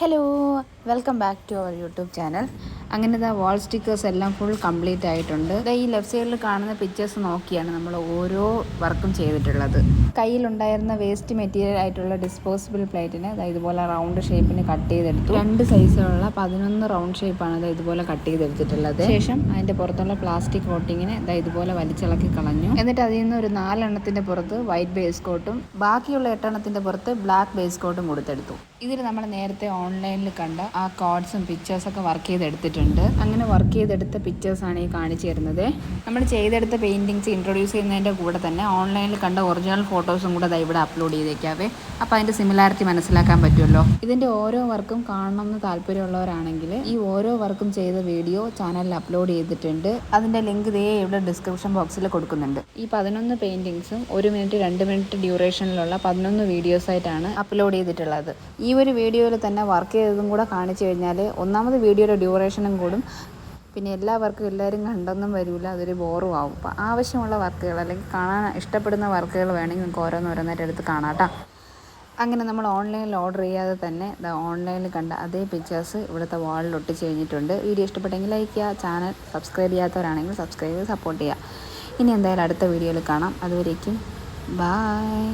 Hello, welcome back to our YouTube channel. അങ്ങനെ ഇതാ wall stickers എല്ലാം ഫുൾ കംപ്ലീറ്റ് ആയിട്ടുണ്ട്. ഈ ലെഫ്റ്റ് സൈഡിൽ കാണുന്ന പിക്ചേഴ്സ് നോക്കിയാണ് നമ്മൾ ഓരോ വർക്കും ചെയ്തിട്ടുള്ളത്. കയ്യിലുണ്ടായിരുന്ന വേസ്റ്റ് മെറ്റീരിയൽ ആയിട്ടുള്ള ഡിസ്പോസിബിൾ പ്ലേറ്റിനെ ഇതുപോലെ റൗണ്ട് ഷേപ്പിന് കട്ട് ചെയ്തെടുത്തു. 2 സൈസിലുള്ള 11 റൗണ്ട് ഷേപ്പാണ് ഇതുപോലെ കട്ട് ചെയ്തെടുത്തിട്ടുള്ളത്. ശേഷം അതിൻ്റെ പുറത്തുള്ള പ്ലാസ്റ്റിക് കോട്ടിങ്ങിനെ ഇതുപോലെ വലിച്ചിളക്കി കളഞ്ഞു. എന്നിട്ട് അതിൽ നിന്ന് ഒരു 4 എണ്ണത്തിൻ്റെ പുറത്ത് വൈറ്റ് ബേസ് കോട്ടും ബാക്കിയുള്ള 8 എണ്ണത്തിൻ്റെ പുറത്ത് ബ്ലാക്ക് ബേസ് കോട്ടും കൊടുത്തെടുത്തു. ഇതിൽ നമ്മൾ നേരത്തെ ഓൺലൈനിൽ കണ്ട ആ കോഡ്സും പിക്ചേഴ്സൊക്കെ വർക്ക് ചെയ്തെടുത്തിട്ടുണ്ട്. അങ്ങനെ വർക്ക് ചെയ്തെടുത്ത പിക്ചേഴ്സാണ് ഈ കാണിച്ചു തരുന്നത്. നമ്മൾ ചെയ്തെടുത്ത പെയിൻറ്റിങ്സ് ഇൻട്രൊഡ്യൂസ് ചെയ്യുന്നതിൻ്റെ കൂടെ തന്നെ ഓൺലൈനിൽ കണ്ട ഒറിജിനൽ ഫോട്ടോസും കൂടെ ഇവിടെ അപ്ലോഡ് ചെയ്തേക്കാവേ. അപ്പോൾ അതിൻ്റെ സിമിലാരിറ്റി മനസ്സിലാക്കാൻ പറ്റുമല്ലോ. ഇതിൻ്റെ ഓരോ വർക്കും കാണണമെന്ന് താല്പര്യമുള്ളവരാണെങ്കിൽ ഈ ഓരോ വർക്കും ചെയ്ത വീഡിയോ ചാനലിൽ അപ്ലോഡ് ചെയ്തിട്ടുണ്ട്. അതിൻ്റെ ലിങ്ക് ഇവിടെ ഡിസ്ക്രിപ്ഷൻ ബോക്സിൽ കൊടുക്കുന്നുണ്ട്. ഈ 11 പെയിൻറ്റിങ്സും 1 മിനിറ്റ് 2 മിനിറ്റ് ഡ്യൂറേഷനിലുള്ള 11 വീഡിയോസായിട്ടാണ് അപ്ലോഡ് ചെയ്തിട്ടുള്ളത്. ഈ ഒരു വീഡിയോയിൽ തന്നെ വർക്ക് ചെയ്തതും കൂടെ കാണിച്ചു കഴിഞ്ഞാൽ ഒന്നാമത് വീഡിയോയുടെ ഡ്യൂറേഷനും കൂടും. പിന്നെ എല്ലാ വർക്കും എല്ലാവരും കണ്ടൊന്നും വരില്ല, അതൊരു ബോറും ആവും. അപ്പോൾ ആവശ്യമുള്ള വർക്കുകൾ അല്ലെങ്കിൽ കാണാൻ ഇഷ്ടപ്പെടുന്ന വർക്കുകൾ വേണമെങ്കിൽ നിങ്ങൾക്ക് ഓരോന്നോരോന്നായിട്ട് എടുത്ത് കാണാം. അങ്ങനെ നമ്മൾ ഓൺലൈനിൽ ഓർഡർ ചെയ്യാതെ തന്നെ ഓൺലൈനിൽ കണ്ട അതേ പിക്ചേഴ്സ് ഇവിടുത്തെ വാളിൽ ഒട്ടിച്ച് കഴിഞ്ഞിട്ടുണ്ട്. വീഡിയോ ഇഷ്ടപ്പെട്ടെങ്കിൽ ലൈക്ക് ചെയ്യുക, ചാനൽ സബ്സ്ക്രൈബ് ചെയ്യാത്തവരാണെങ്കിൽ സബ്സ്ക്രൈബ് ചെയ്ത് സപ്പോർട്ട് ചെയ്യുക. ഇനി എന്തായാലും അടുത്ത വീഡിയോയിൽ കാണാം. അതുവരേക്കും ബായ്.